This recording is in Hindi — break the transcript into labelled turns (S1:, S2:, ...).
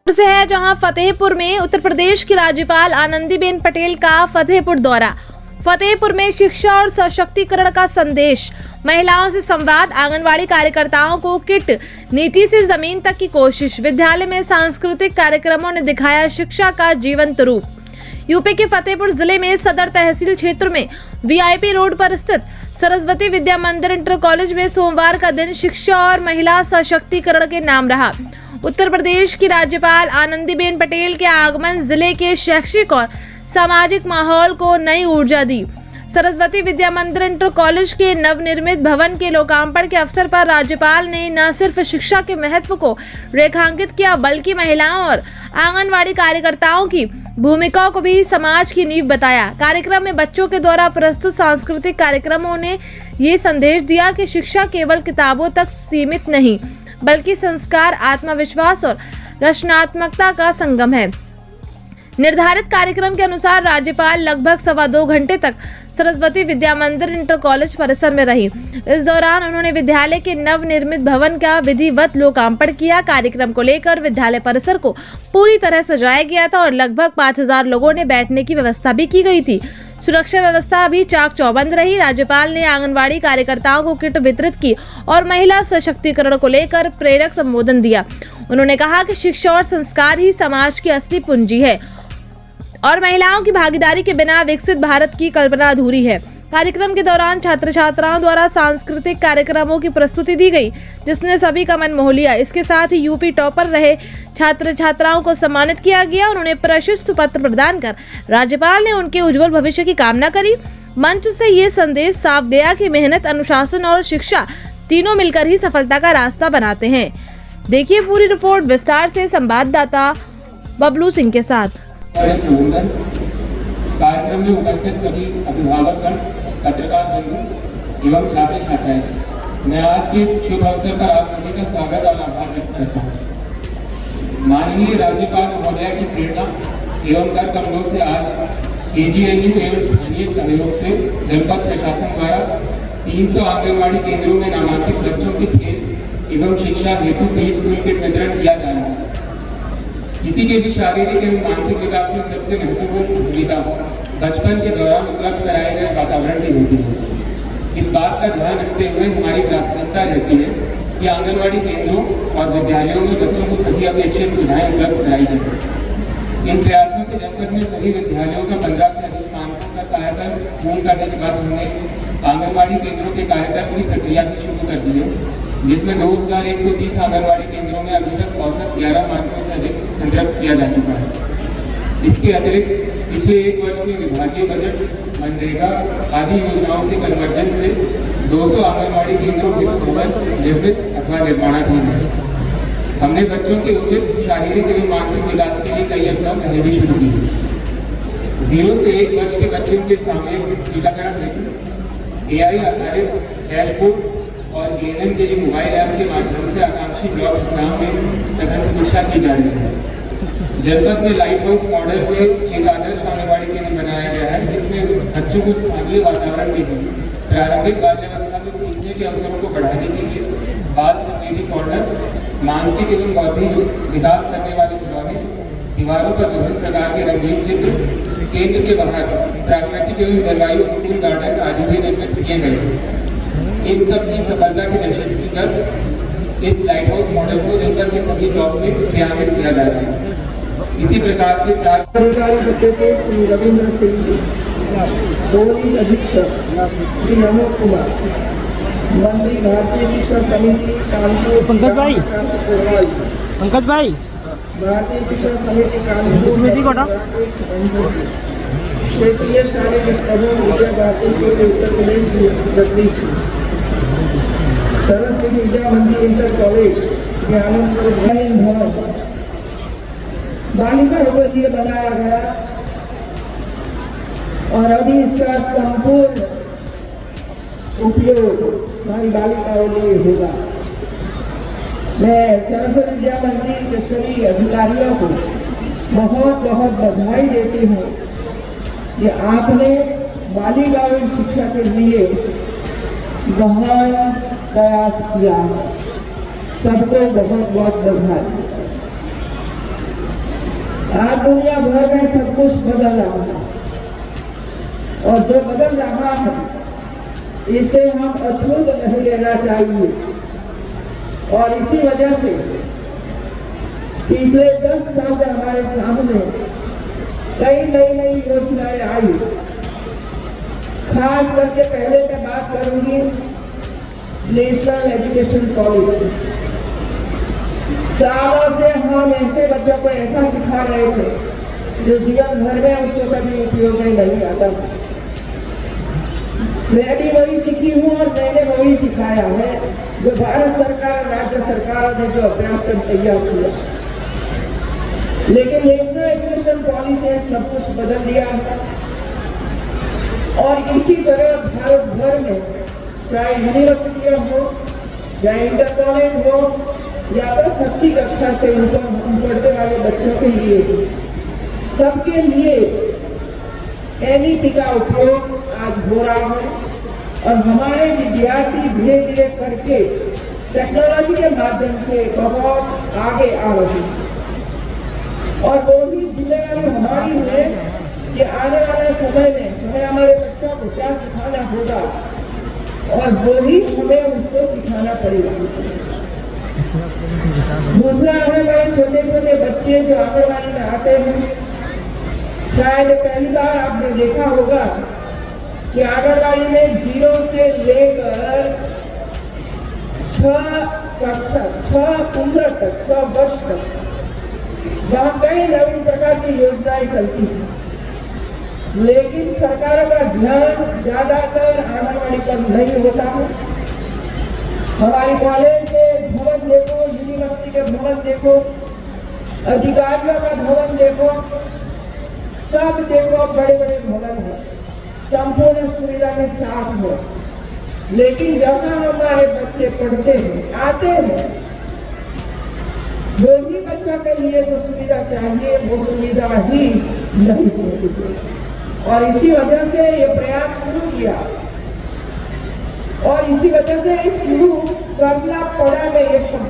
S1: से है जहां फतेहपुर में उत्तर प्रदेश की राज्यपाल आनंदीबेन पटेल का फतेहपुर दौरा। फतेहपुर में शिक्षा और सशक्तिकरण का संदेश, महिलाओं से संवाद, आंगनवाड़ी कार्यकर्ताओं को किट, नीति से जमीन तक की कोशिश। विद्यालय में सांस्कृतिक कार्यक्रमों ने दिखाया शिक्षा का जीवंत रूप। यूपी के फतेहपुर जिले में सदर तहसील क्षेत्र में वीआईपी रोड पर स्थित सरस्वती विद्या मंदिर इंटर कॉलेज में सोमवार का दिन शिक्षा और महिला सशक्तिकरण के नाम रहा। उत्तर प्रदेश की राज्यपाल आनंदीबेन पटेल के आगमन जिले के शैक्षिक और सामाजिक माहौल को नई ऊर्जा दी। सरस्वती विद्या मंदिर इंटर कॉलेज के नवनिर्मित भवन के लोकार्पण के अवसर पर राज्यपाल ने न सिर्फ शिक्षा के महत्व को रेखांकित किया, बल्कि महिलाओं और आंगनवाड़ी कार्यकर्ताओं की भूमिका को भी समाज की नींव बताया। कार्यक्रम में बच्चों के द्वारा प्रस्तुत सांस्कृतिक कार्यक्रमों ने ये संदेश दिया कि शिक्षा केवल किताबों तक सीमित नहीं, बल्कि संस्कार, आत्मविश्वास और रचनात्मकता का संगम है। निर्धारित कार्यक्रम के अनुसार राज्यपाल लगभग 2.25 घंटे तक सरस्वती विद्या मंदिर इंटर कॉलेज परिसर में रही। इस दौरान उन्होंने विद्यालय के नवनिर्मित भवन का विधिवत लोकार्पण किया। कार्यक्रम को लेकर विद्यालय परिसर को पूरी तरह सजाया गया था और लगभग 5000 लोगों ने बैठने की व्यवस्था भी की गई थी। सुरक्षा व्यवस्था भी चाक चौबंद रही। राज्यपाल ने आंगनवाड़ी कार्यकर्ताओं को किट वितरित की और महिला सशक्तिकरण को लेकर प्रेरक संबोधन दिया। उन्होंने कहा कि शिक्षा और संस्कार ही समाज की असली पूंजी है और महिलाओं की भागीदारी के बिना विकसित भारत की कल्पना अधूरी है। कार्यक्रम के दौरान छात्र छात्राओं द्वारा सांस्कृतिक कार्यक्रमों की प्रस्तुति दी गई, जिसने सभी का मन मोह लिया। इसके साथ ही यूपी टॉपर रहे छात्र छात्राओं को सम्मानित किया गया। उन्होंने प्रशस्ति पत्र प्रदान कर राज्यपाल ने उनके उज्जवल भविष्य की कामना करी। मंच से ये संदेश साफ गया कि मेहनत, अनुशासन और शिक्षा तीनों मिलकर ही सफलता का रास्ता बनाते हैं। देखिए पूरी रिपोर्ट विस्तार से संवाददाता बबलू सिंह के साथ।
S2: कार्यक्रम में उपस्थित सभी अभिभावकगण, पत्रकार बंधु एवं छात्र छात्राएं, मैं आज के शुभ अवसर पर आप सभी का स्वागत और आभार व्यक्त करता हूँ। माननीय राज्यपाल महोदया की प्रेरणा एवं कर कमलों से आज केजीएनयू एवं स्थानीय सहयोग से जनपद प्रशासन द्वारा 300 आंगनवाड़ी केंद्रों में नामांकित बच्चों की खेल एवं शिक्षा हेतु प्री स्कूल किट वितरण किया जा रहा है। किसी के भी शारीरिक एवं मानसिक विकास में सबसे महत्वपूर्ण भूमिका बचपन के दौरान उपलब्ध कराए गए वातावरण की होती है। इस बात का ध्यान रखते हुए हमारी प्राथमिकता रहती है कि आंगनवाड़ी केंद्रों और विद्यालयों में बच्चों को सभी अपेक्षित सुविधाएं उपलब्ध कराई जाए। इन प्रयासों से जनपद में सभी विद्यालयों का 15 से अधिक मानकों का कायाकल्प पूर्ण करने के बाद हमने आंगनवाड़ी केंद्रों के कायाकल्प की प्रक्रिया भी शुरू कर दी है, जिसमें 2130 आंगनवाड़ी केंद्रों में अभी तक औसत 11 मानकों से अधिक संतृप्त किया जा चुका है। इसके अतिरिक्त पिछले 1 वर्ष में विभागीय बजट, मनरेगा आदि योजनाओं के कन्वर्जन से 200 आंगनवाड़ी केंद्रों के भवन निर्मित अथवा निर्माणाधीन है। हमने बच्चों के उचित शारीरिक एवं मानसिक विकास के लिए कई अभिनव पहल भी शुरू की। 0 से 1 वर्ष के बच्चों के सामूहिक टीकाकरण हेतु AI आधारित डैशबोर्ड और ANM के लिए मोबाइल ऐप के माध्यम से आकांक्षी ब्लॉक गांव में सघन समीक्षा की जा रही है। जनपद में लाइट हाउस मॉडल से एक आदर्श आंगनवाड़ी केंद्र बनाया गया है, जिसमें बच्चों को स्थानीय वातावरण में ही प्रारंभिक बाल्यावस्था में सीखने के अवसरों को बढ़ाने के लिए बाल संवेदी कॉर्नर, मानसिक एवं बौद्धिक विकास करने वाले खिलौने, दीवारों पर विभिन्न प्रकार के रंगीन चित्र, केंद्र के बाहर प्राकृतिक एवं जलवायु अनुकूल गार्डन आदि भी निर्मित किए गए। इन सब की सफलता के दृष्टिगत इस लाइट हाउस मॉडल को जनपद के सभी ब्लॉक में क्रियान्वित किया जा रहा है। इसी प्रकार से 4
S3: अधिकारी श्री रविंद्र सिंह, पोलिस अधीक्षक श्री मनोज कुमार, मंत्री भारतीय शिक्षा समिति कानपुर
S4: पंकज भाई
S3: भारतीय शिक्षा समिति कानपुर क्षेत्रीय शारीरिक एवं विद्या भारती के उत्तर प्रदेश सरस्वती विद्या मंदिर इंटर कॉलेज ज्ञानपुर भवन बालिका के लिए बनाया गया और अभी इसका संपूर्ण उपयोग हमारी बालिकाओं के लिए होगा। मैं सरस्वती विद्या मंदिर के सभी अधिकारियों को बहुत बहुत बधाई देती हूँ कि आपने बालिकाओं की शिक्षा के लिए बहुत प्रयास किया। सबको बहुत बहुत बधाई। आज दुनिया भर में सब कुछ बदल रहा है और जो बदल रहा है इसे हम अछूत नहीं लेना चाहिए। और इसी वजह से पिछले 10 साल से हमारे सामने कई नई योजनाएं आई। खास करके पहले मैं बात करूंगी नेशनल एजुकेशन पॉलिसी। सालों से हम ऐसे बच्चों को ऐसा सिखा रहे थे जो जीवन भर में उसको कभी उपयोग में नहीं आता। मैं भी वही सीखी हूँ और मैंने वही सिखाया है जो भारत सरकार और राज्य सरकार ने जो अभ्यासक्रम तैयार किया। लेकिन नेशनल एजुकेशन पॉलिसी ने सब कुछ बदल दिया है और इसी तरह भारत भर में चाहे यूनिवर्सिटियां हो चाहे इंटर कॉलेज हो या तो 6वीं कक्षा से ऊपर पढ़ने वाले बच्चों के लिए सबके लिए NEP का उपयोग आज हो रहा है और हमारे विद्यार्थी धीरे धीरे करके टेक्नोलॉजी के माध्यम से बहुत आगे आ रहे हैं। और वो ही जिम्मेदारी हमारी है कि आने वाले समय में हमें हमारे बच्चों को क्या सिखाना होगा और वो ही हमें उसको सिखाना पड़ेगा। दूसरा है हमारे छोटे छोटे बच्चे जो आंगनबाड़ी में आते हैं। शायद पहली बार आपने देखा होगा कि आंगनबाड़ी में 0 से लेकर 6 उम्र तक 6 वर्ष तक वहाँ कई नवीन प्रकार की योजनाएं चलती हैं, लेकिन सरकारों का ध्यान ज्यादातर आंगनबाड़ी पर नहीं होता है। हमारे कॉलेज के भवन देखो, यूनिवर्सिटी के भवन देखो, अधिकारियों का भवन देखो, सब देखो बड़े बड़े भवन हैं, संपूर्ण सुविधा के साथ हो। लेकिन जहाँ हमारे बच्चे पढ़ते हैं आते हैं वो ही बच्चों के लिए जो सुविधा चाहिए वो सुविधा ही नहीं होती। और इसी वजह से ये प्रयास शुरू किया और इसी वजह से शुरू करना पड़ा में ये शब्द